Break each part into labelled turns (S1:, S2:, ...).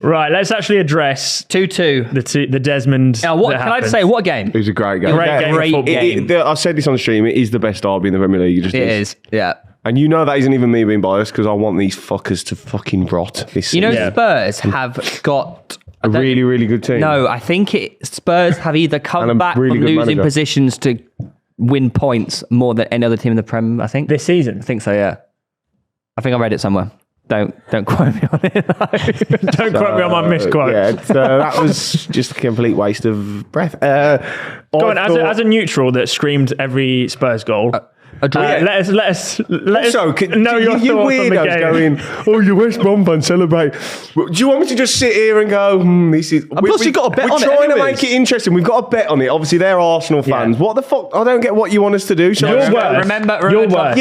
S1: Right, let's actually address
S2: 2-2.
S1: the Desmond.
S2: What can I just say? What a game!
S3: It was a great game.
S1: Great game.
S3: I said this on stream. It is the best derby in the Premier League. It is.
S2: Yeah.
S3: And you know that isn't even me being biased because I want these fuckers to fucking rot this season.
S2: Spurs have got
S3: a really, really good team.
S2: No, I think Spurs have either come back
S3: really
S2: from losing
S3: manager.
S2: positions to win points more than any other team in the Prem, I think.
S1: This season?
S2: I think so, yeah. I think I read it somewhere. Don't quote me on it.
S1: Don't quote me on my misquote.
S3: Yeah, that was just a complete waste of breath.
S1: Go on, as a neutral that screamed every Spurs goal. Let us.
S3: Also,
S1: know your
S3: you
S1: thoughts on the game.
S3: going, oh, you West Brom fan, celebrate. Do you want me to just sit here and go, this is...
S4: Plus, you've got a bet on it
S3: We're trying to
S4: anyways.
S3: make it interesting. We've got a bet on it. Obviously, they're Arsenal fans. What the fuck? I don't get what you want us to do.
S2: Remember,
S1: You're worse.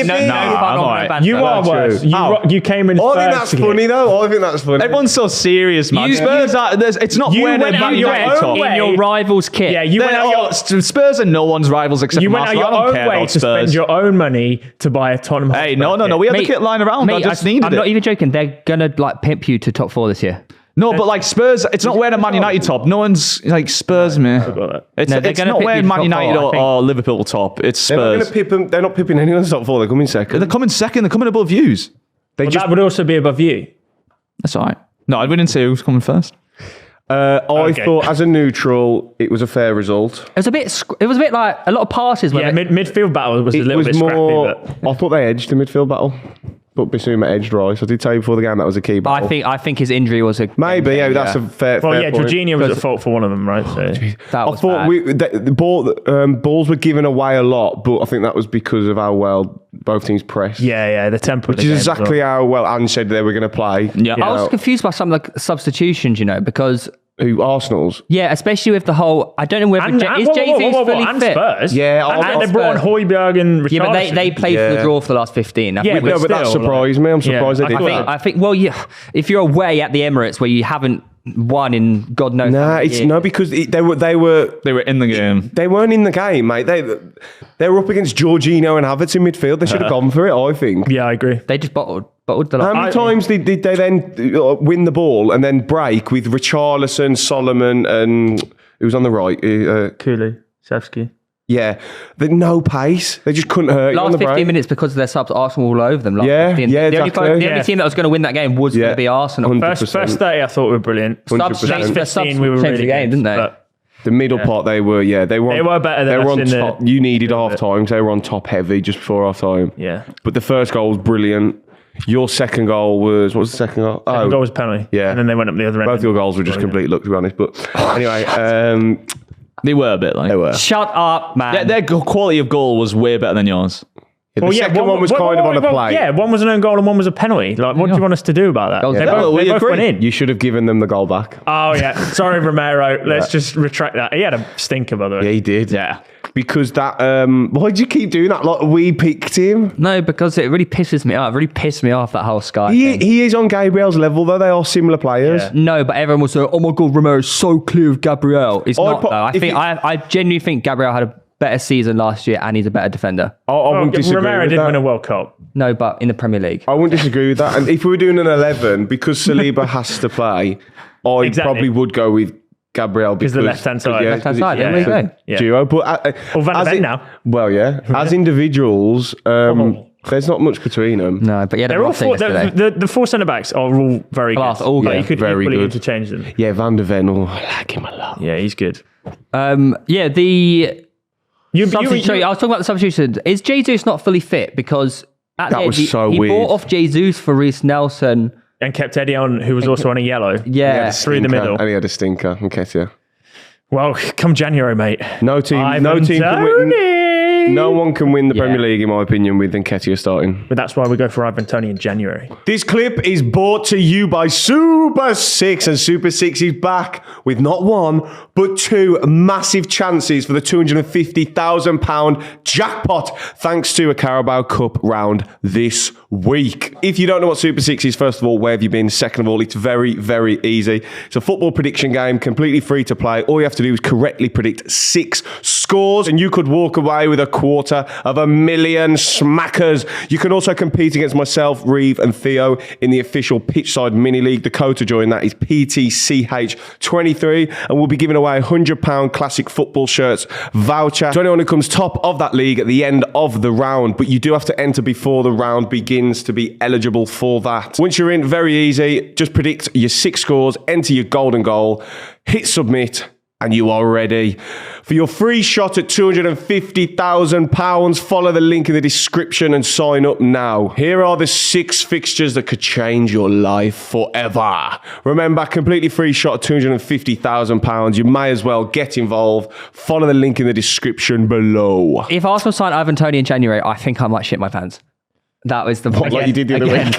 S1: You are worse. You came in
S3: I
S1: first.
S3: think that's funny, though. I think that's funny.
S4: Everyone's so serious, man. Spurs it's not winning Man United top.
S2: in your rival's kit.
S1: Yeah, you went out
S4: Spurs are no one's rivals except
S1: you
S4: for
S1: went out
S4: Arsenal.
S1: your
S4: I don't
S1: own
S4: care
S1: way
S4: about
S1: to spend
S4: Spurs.
S1: your own money to buy a Tottenham Hotspur
S4: Hey, no. We had the kit lying around. I just needed
S2: I'm
S4: it.
S2: not even joking. They're gonna pimp you to top 4 this year.
S4: No, but like Spurs, it's not wearing a Man United top. No one's like Spurs, man. It's
S2: they're
S4: not
S2: gonna
S4: wearing
S2: pick
S4: Man
S2: you top
S4: United
S2: four, I think.
S4: or Liverpool top. It's
S3: They're not going
S4: Spurs.
S3: to pip them. They're not pipping anyone's top 4. They're coming second.
S4: They're coming second. They're coming above yous.
S1: That would also be above you.
S4: That's all right. No, I didn't say who's coming first.
S3: I thought, as a neutral, it was a fair result.
S2: It was a bit like a lot of passes.
S1: Yeah, midfield battle was a little bit
S3: more.
S1: scrappy. But
S3: I thought they edged the midfield battle, but Bissouma edged Rice. I did tell you before the game that was a key battle.
S2: I think his injury was a
S3: Maybe, yeah, that's a fair.
S1: well,
S3: fair
S1: yeah,
S3: point.
S1: Jorginho was at fault for one of them, right? So
S2: that was
S3: I thought
S2: bad.
S3: the balls were given away a lot, but I think that was because of how well both teams pressed.
S1: yeah, the tempo.
S3: Which is exactly how well Ange said they were going to play.
S4: Yeah.
S2: I was confused by some of the substitutions, because
S3: Who, Arsenal's?
S2: yeah, especially with the whole. I don't know whether is Jesus fully
S1: and
S2: fit.
S1: Spurs.
S3: Yeah,
S1: and they brought on Højbjerg and
S2: Yeah, but
S1: Richarlison.
S2: they played for the draw for the last 15.
S1: Yeah,
S3: No, but that
S1: still,
S3: surprised me. I'm surprised they did that.
S2: I think. Well, yeah, if you're away at the Emirates where you haven't won in God knows. how
S3: Nah,
S2: many
S3: it's
S2: years.
S3: no because they were
S4: They were in the game.
S3: they weren't in the game, mate. They were up against Jorginho and Havertz in midfield. They should have gone for it, I think.
S1: Yeah, I agree.
S2: They just bottled the.
S3: How many times did they then win the ball and then break with Richarlison, Solomon, and who was on the right?
S1: Kulusevski.
S3: Yeah, no pace. They just couldn't hurt you on
S2: Last
S3: the
S2: 15
S3: break.
S2: minutes because of their subs, Arsenal all over them. Last
S3: Yeah,
S2: 15.
S3: yeah,
S2: the
S3: exactly.
S2: only team that was going to win that game was going to be Arsenal.
S3: 100%.
S1: First 30, I thought were brilliant.
S3: 100%.
S2: Subs
S1: 15, we were
S2: changed
S1: really
S2: the game,
S1: good,
S2: didn't they?
S1: but
S3: The middle part, they were
S1: They were better than
S3: They were
S1: us
S3: on
S1: in the-
S3: top. You needed half time, so they were on top heavy just before half time.
S1: Yeah.
S3: But the first goal was brilliant. Your second goal was, what was the second goal?
S1: Second goal was penalty.
S3: Yeah.
S1: And then they went up the other end.
S3: Both your goals were just complete luck, to be honest. But anyway,
S4: They were a bit like.
S3: they were.
S2: Shut up, man.
S4: Their quality of goal was way better than yours.
S3: The second one was kind of on a play.
S1: Yeah, one was an own goal and one was a penalty. Like, what do you want us to do about that?
S2: Yeah.
S1: They
S2: Well,
S1: both,
S4: we
S1: they both
S4: agree.
S1: went in.
S3: You should have given them the goal back.
S1: Oh, yeah. Sorry, Romero. Let's just retract that. He had a stinker, by the way.
S3: Yeah, he did.
S4: Yeah.
S3: Because that, why did you keep doing that? Like, we picked him.
S2: No, because it really pisses me off. It really pissed me off, that whole Sky thing.
S3: He is on Gabriel's level, though. They are similar players.
S1: Yeah.
S2: No, but everyone was like, oh my God, Romero's so clear of Gabriel. It's not, though. I genuinely think Gabriel had a better season last year and he's a better defender.
S3: I wouldn't disagree
S1: Romero
S3: with
S1: didn't
S3: that.
S1: win a World Cup.
S2: No, but in the Premier League.
S3: I wouldn't disagree with that. And if we were doing an 11, because Saliba has to play, I
S1: Exactly.
S3: probably would go with Gabriel because
S1: the left-hand side.
S2: Left-hand side, there we
S3: it's a
S2: go.
S1: Yeah.
S3: Duo, but
S1: Or Van de
S3: as
S1: Ven
S3: in-
S1: now.
S3: Well, yeah, as individuals, there's not much between them.
S2: No, but yeah,
S1: They're all four, the four centre backs are all very
S2: Class,
S1: good.
S2: all
S1: Like,
S2: good.
S1: you could
S3: Very
S1: equally
S3: good.
S1: interchange them.
S3: Yeah, Van de Ven, I like him a lot.
S1: Yeah, he's good.
S2: Yeah, the
S1: You,
S2: substitution. I was talking about the substitution. Is Jesus not fully fit? Because at
S3: That
S2: the end,
S3: was so
S2: he
S3: weird.
S2: bought off Jesus for Reece Nelson.
S1: and kept Eddie on, who was also on a yellow.
S2: Yeah.
S1: Through the middle.
S3: And he had a stinker, Nketiah.
S1: Well, come January, mate.
S3: No team can win. No one can win the Premier League, in my opinion, with Nketiah starting.
S1: But that's why we go for Ivan Toney in January.
S3: This clip is brought to you by Super 6, and Super 6 is back with not one, but two massive chances for the £250,000 jackpot, thanks to a Carabao Cup round this week. If you don't know what Super 6 is, first of all, where have you been? Second of all, it's very, very easy. It's a football prediction game, completely free to play. All you have to do is correctly predict 6 scores and you could walk away with $250,000 smackers. You can also compete against myself, Reeve and Theo in the official Pitchside Mini League. The code to join that is PTCH23 and we'll be giving away £100 classic football shirts voucher to anyone who comes top of that league at the end of the round. But you do have to enter before the round begins to be eligible for that. Once you're in, very easy. Just predict your 6 scores, enter your golden goal, hit submit, and you are ready. For your free shot at £250,000, follow the link in the description and sign up now. Here are the 6 fixtures that could change your life forever. Remember, completely free shot at £250,000. You may as well get involved. Follow the link in the description below.
S2: If Arsenal sign Ivan Toney in January, I think I might shit my pants. That was the
S3: What, like you did the other week?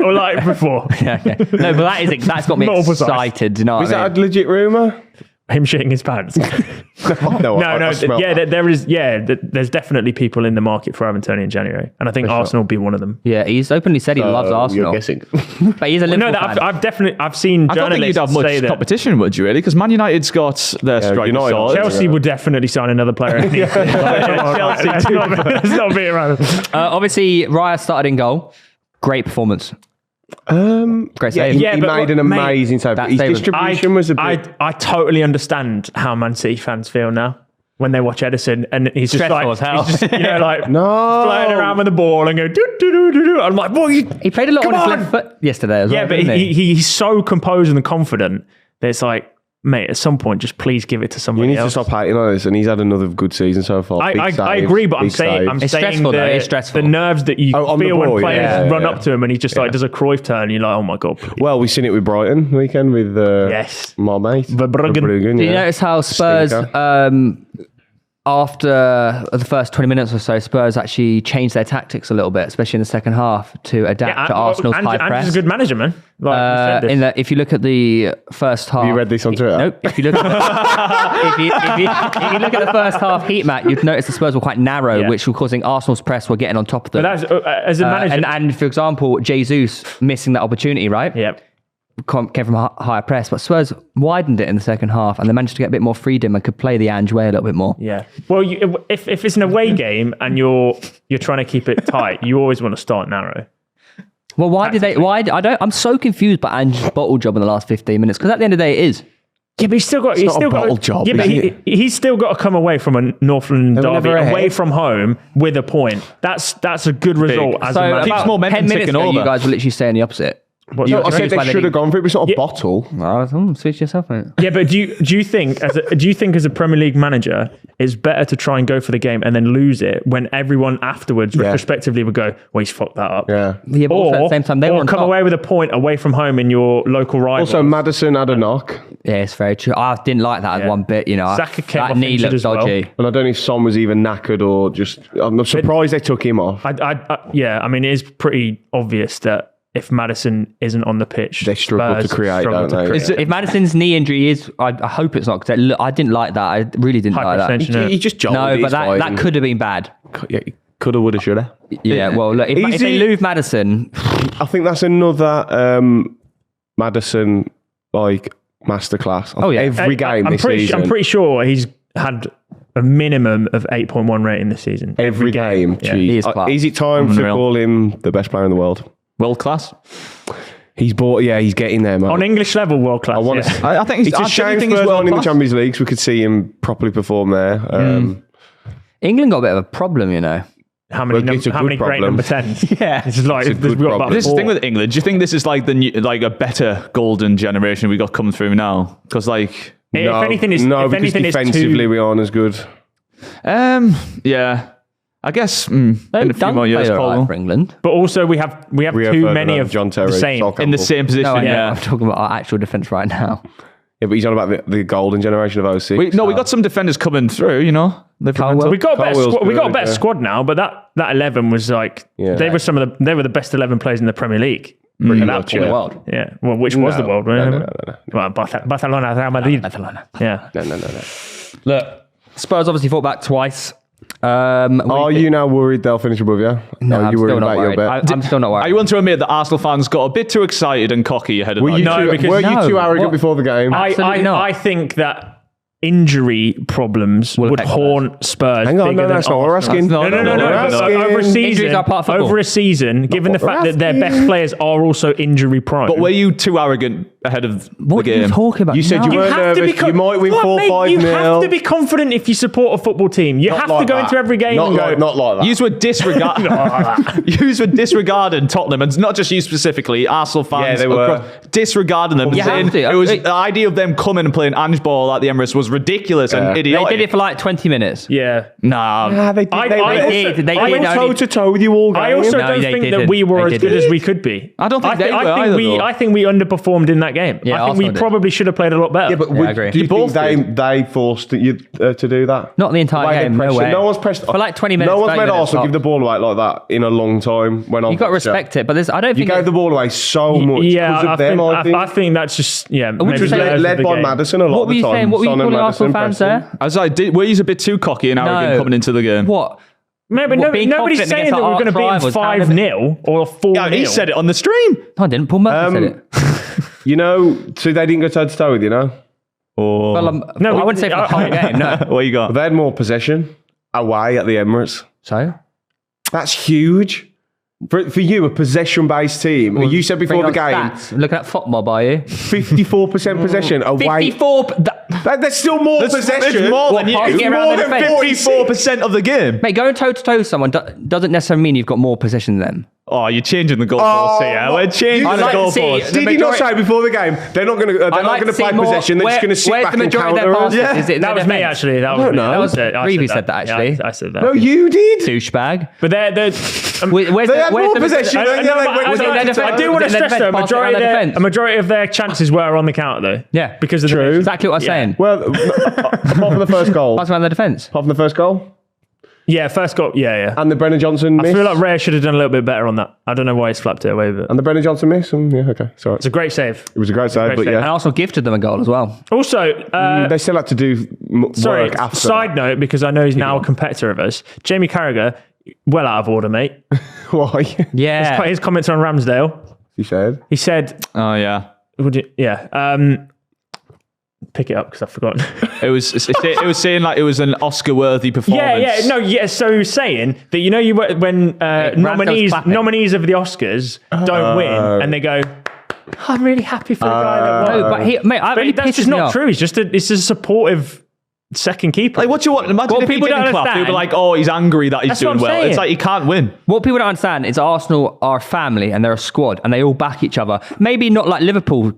S1: Or like before.
S2: Yeah, okay. No, but that's got me excited. You know
S3: Was that a legit rumour?
S1: Him shitting his pants.
S3: No,
S1: there's definitely people in the market for Ivan Toney in January, and I think Arsenal will be one of them.
S2: Yeah, he's openly said he loves Arsenal.
S3: You're guessing.
S2: But he's a Liverpool fan.
S1: I've seen
S4: I don't think you'd have
S1: say
S4: much
S1: that
S4: competition, would you really? Because Man United's got their striker sorted.
S1: Chelsea would definitely sign another player. Let's not be around.
S2: Obviously, Raya started in goal. Great performance. Great save.
S3: He made an amazing save. His distribution was a bit...
S1: I totally understand how Man City fans feel now when they watch Ederson and he's just
S2: Stressful
S1: like,
S2: as hell.
S1: he's just, flying
S3: No.
S1: around with the ball and go do do do do do. I'm like, boy,
S2: He played a lot on
S1: come
S2: his
S1: on.
S2: left foot yesterday as well.
S1: Yeah, but
S2: didn't he?
S1: he's so composed and confident that it's like, mate, at some point, just please give it to
S3: You
S1: somebody
S3: need to
S1: else.
S3: stop hating on this, and he's had another good season so far.
S1: I
S3: Big save,
S1: agree, but I'm
S3: big
S1: saying
S3: save.
S2: It's
S1: saying
S2: stressful, though. It's stressful.
S1: the nerves that you
S3: on the
S1: feel when
S3: ball,
S1: players run
S3: yeah.
S1: up to him and he just like does a Cruyff turn. And you're like, oh my god. Please.
S3: Well, we've seen it with Brighton weekend with
S1: Yes.
S3: my mate.
S1: Verbruggen.
S2: Do you notice how Spurs,
S3: Stinker.
S2: after the first 20 minutes or so, Spurs actually changed their tactics a little bit, especially in the second half, to adapt to Arsenal's high press.
S1: Andrew's a good manager, man. Like, we said this.
S2: If you look at the first half,
S3: You read this on Twitter?
S2: Nope. If you look at if you look at the first half heat map, you'd notice the Spurs were quite narrow, which were causing Arsenal's press were getting on top of them.
S1: But that's as a manager.
S2: and for example, Jesus missing that opportunity, right?
S1: Yeah.
S2: Came from a higher press, but Spurs widened it in the second half, and they managed to get a bit more freedom and could play the Ange way a little bit more.
S1: Yeah. Well, if it's an away game and you're trying to keep it tight, you always want to start narrow.
S2: Well, I'm so confused by Ange's bottle job in the last 15 minutes, because at the end of the day, it is.
S1: Yeah, but he's still got
S3: not a bottle job,
S1: Yeah, but
S3: is it?
S1: he's still got to come away from a North London derby,
S3: never ahead.
S1: away from home with a point. That's a good result as a
S2: So
S1: manager.
S4: Keeps
S2: about
S4: momentum
S2: 10 minutes
S4: ticking
S2: ago,
S4: over.
S2: you guys were literally saying the opposite.
S3: I said they should have gone for it, but it's not a bottle.
S2: Switch yourself, mate.
S1: Yeah, but do you think as a Premier League manager it's better to try and go for the game and then lose it when everyone afterwards retrospectively would go, well, he's fucked that up.
S3: Yeah.
S2: Yeah, but also at the same time, they were on
S1: come
S2: top.
S1: away with a point away from home in your local rival.
S3: Also, Maddison had a knock,
S2: Yeah, it's very true. I didn't like that one bit, you know.
S1: Saka came
S2: that
S1: off
S2: knee
S1: injured
S2: looked
S1: as well.
S2: dodgy.
S3: and I don't know if Son was even knackered or just... I'm surprised they took him off.
S1: I mean, it is pretty obvious that if Maddison isn't on the pitch,
S3: They struggle
S1: Spurs
S3: to create,
S1: struggle
S3: don't
S1: to
S3: they?
S1: create.
S2: If Madison's knee injury is, I hope it's not, because I didn't like that. I really didn't like that.
S1: Hyperextension.
S3: He just jolted.
S2: No, but
S3: he's fine.
S2: that could have been bad.
S3: Yeah, coulda, woulda, shoulda.
S2: Yeah, well, look, if they lose Maddison,
S3: I think that's another Maddison masterclass.
S2: Oh, yeah.
S3: Every game
S1: I'm
S3: this
S1: pretty
S3: season.
S1: I'm pretty sure he's had a minimum of 8.1 rating this season.
S3: Every game.
S1: Yeah.
S2: He is
S3: Jeez.
S2: class.
S3: Is it time to call him the best player in the world?
S4: World class.
S3: He's getting there, man.
S1: On English level, world class.
S3: I want
S1: yeah.
S3: to.
S4: I think
S3: It's a shame Spurs aren't in the Champions League, so we could see him properly perform there.
S2: England got a bit of a problem, you know.
S1: How many,
S3: Well, it's a
S1: how
S3: good
S1: many great
S3: problem.
S1: number 10s?
S2: Yeah.
S1: It's just like,
S3: It's a good
S1: we've got
S3: problem.
S1: about
S4: This is the
S1: four.
S4: thing with England. Do you think this is like the new, like a better golden generation we got coming through now? Because like,
S1: If anything,
S3: because
S1: it's
S3: defensively
S1: too...
S3: we aren't as good.
S4: yeah, I guess in a
S2: They've
S4: few more years,
S2: played all right
S4: probably
S2: for England.
S1: But also we have
S3: Rio
S1: too
S3: Ferdinand,
S1: many of
S3: John Terry,
S1: the same.
S3: Sol
S4: in the
S3: Campbell.
S4: same position.
S2: No, I know.
S4: yeah.
S2: I'm talking about our actual defence right now.
S3: Yeah, but he's on about the golden generation of 06.
S4: We got some defenders coming through, you know.
S2: Caldwell.
S1: We got a better
S3: Colwell's
S1: squad. We got a
S3: good,
S1: better
S3: yeah.
S1: squad now, but that 11 was like they were the best 11 players in the Premier League.
S3: Pretty
S1: at that
S3: much,
S1: point.
S3: yeah.
S2: World.
S1: Yeah. Well, which was the world?
S3: No.
S1: Well, Barcelona, Real Madrid.
S2: Barcelona.
S1: Yeah.
S3: No.
S2: Look, Spurs obviously fought back twice.
S3: Are you now worried they'll finish above you?
S2: No,
S3: Are
S2: I'm
S3: you
S2: still
S3: worried
S2: not
S3: about your
S2: worried.
S3: bet?
S2: I'm still not
S4: I
S2: worried.
S4: want to admit that Arsenal fans got a bit too excited and cocky ahead of
S3: Were
S4: that.
S3: you
S1: No,
S3: too,
S1: because-
S3: were you
S2: No,
S3: too arrogant
S2: what?
S3: before the game?
S2: Absolutely not.
S1: I think that injury problems would haunt Spurs.
S3: Hang on, no, that's not what we're asking.
S1: No. Over a season, given the fact that their best players are also injury prone.
S4: But were you too arrogant ahead of the game?
S2: What are you talking about?
S3: You said you weren't nervous. You might win 4-5-0.
S1: You have to be confident if you support a football team. You have to go into every game and go.
S3: Not like that.
S4: You were disregarding Tottenham, and not just you specifically, Arsenal fans.
S3: Yeah, they were.
S4: Disregarding them. It was the idea of them coming and playing Ange ball at the Emirates was ridiculous and idiotic.
S2: They did it for like 20 minutes.
S1: Yeah.
S4: Nah.
S3: They did.
S1: I
S3: went toe-to-toe with you all game.
S1: I also don't think that we were as good as we could be.
S4: I don't think they were either.
S1: I think we underperformed in that game.
S2: Yeah,
S1: I think we probably should have played a lot better.
S3: Yeah, but
S2: I agree.
S3: do you think they forced you to do that?
S2: Not the entire game. No way.
S3: No one's pressed
S2: for like 20 minutes.
S3: No one's made Arsenal give the ball away like that in a long time.
S2: You've got to respect it, but I don't think
S3: you gave the ball away so much.
S1: Yeah,
S3: because of them,
S1: I think that's just
S3: which was led by Maddison a lot of the time.
S2: What were you calling Arsenal fans there?
S4: I was like, were you a bit too cocky and arrogant coming into the game?
S2: What?
S1: Nobody's saying that we're going to beat 5-0 or 4-0.
S4: Yeah, he said it on the stream.
S2: I didn't. Paul Murphy said it.
S3: So they didn't go toe-to-toe with you, no?
S2: Well, no, I wouldn't say for the whole game, no.
S4: What you got?
S3: They had more possession away at the Emirates.
S2: So?
S3: That's huge. For you, a possession-based team, you said before the game...
S2: Looking at FOTMob, are you?
S3: 54% possession away.
S2: 54...
S3: That's still more possession.
S4: It's more than you.
S3: It's more than
S4: 44% of the game.
S2: Mate, going toe-to-toe with someone doesn't necessarily mean you've got more possession than them.
S4: Oh, you're changing the goalposts here. We're changing the goalposts.
S3: Did he not say before the game they're not going to play possession? They're just going to sit back and counter us.
S1: Yeah. That was me actually. That was
S2: Reeve said that actually.
S1: I said that.
S3: No, you did.
S2: Douchebag.
S1: But they
S3: had more possession.
S1: I do want to stress though, a majority of their chances were on the counter though.
S2: Yeah,
S1: because of
S2: the exactly what I was saying.
S3: Well, apart from the first goal.
S2: That's around the defence.
S3: Apart from the first goal.
S1: Yeah, first goal. Yeah.
S3: And the Brennan Johnson miss.
S1: I feel like Raya should have done a little bit better on that. I don't know why he's flapped it away. But
S3: and the Brennan Johnson miss. Okay, sorry.
S1: It's a great save.
S3: It was a great save, but yeah.
S2: And Arsenal gifted them a goal as well.
S1: Also,
S3: they still had to do work after.
S1: Side note, because I know he's now a competitor of us. Jamie Carragher, well out of order, mate.
S3: Why?
S2: Yeah.
S1: His comments on Ramsdale.
S3: He said.
S4: Oh yeah.
S1: Pick it up because I've forgotten.
S4: It was saying like it was an Oscar-worthy performance.
S1: So he was saying that when nominees of the Oscars don't win, and they go, "I'm really happy for the guy that won." But that's just not true. He's just a supportive second keeper.
S4: Like, what do you want? Imagine if people didn't clap. They'd be like, "Oh, he's angry that he's doing well." It's like he can't win.
S2: What people don't understand is Arsenal are a family and they're a squad and they all back each other. Maybe not like Liverpool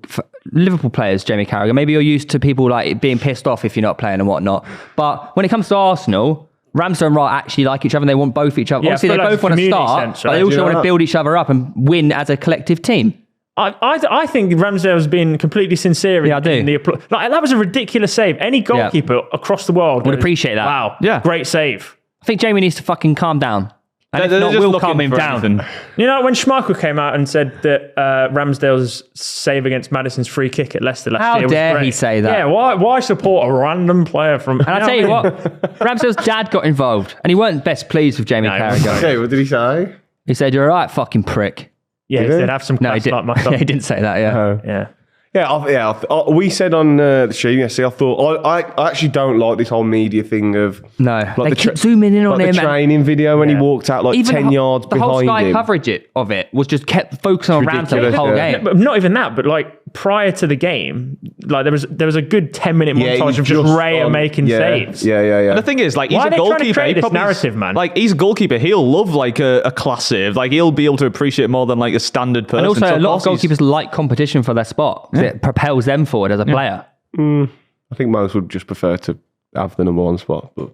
S2: players, Jamie Carragher. Maybe you're used to people like being pissed off if you're not playing and whatnot. But when it comes to Arsenal, Ramsdale and Wright actually like each other and they want both each other.
S1: Yeah,
S2: obviously, they both want to start, but they also want to build each other up and win as a collective team.
S1: I think Ramsdale's been completely sincere.
S2: I do.
S1: In the that was a ridiculous save. Any goalkeeper across the world
S2: would appreciate that.
S1: Wow, great save.
S2: I think Jamie needs to fucking calm down. And
S4: if not, we'll
S2: calm him down.
S4: Anything.
S1: You know, when Schmeichel came out and said that Ramsdale's save against Madison's free kick at Leicester last year was
S2: dare
S1: great.
S2: he say that?
S1: Yeah, why support a random player from...
S2: And I'll tell you what, Ramsdale's dad got involved and he weren't best pleased with Jamie Carragher.
S3: Okay, what did he say?
S2: He said, "You're a right fucking prick."
S1: Yeah, he said, "Have some class like my son."
S2: He didn't say that,
S1: Yeah.
S3: We said on the stream yesterday, I thought, I actually don't like this whole media thing of...
S2: No,
S3: like
S2: they keep zooming in on him.
S3: The training video when he walked out 10 yards behind him.
S2: The whole Sky coverage of it was just kept focusing on Ramsdale the whole game.
S1: But not even that, but like prior to the game, like there was a good 10-minute montage of just Raya making saves.
S3: Yeah.
S4: And the thing is, like, he's a goalkeeper.
S1: This narrative, man.
S4: Like, he's a goalkeeper. He'll love like a class save. Like, he'll be able to appreciate more than like a standard person.
S2: And also, a lot of goalkeepers like competition for their spot. It propels them forward as a player.
S3: I think most would just prefer to have the number one spot. But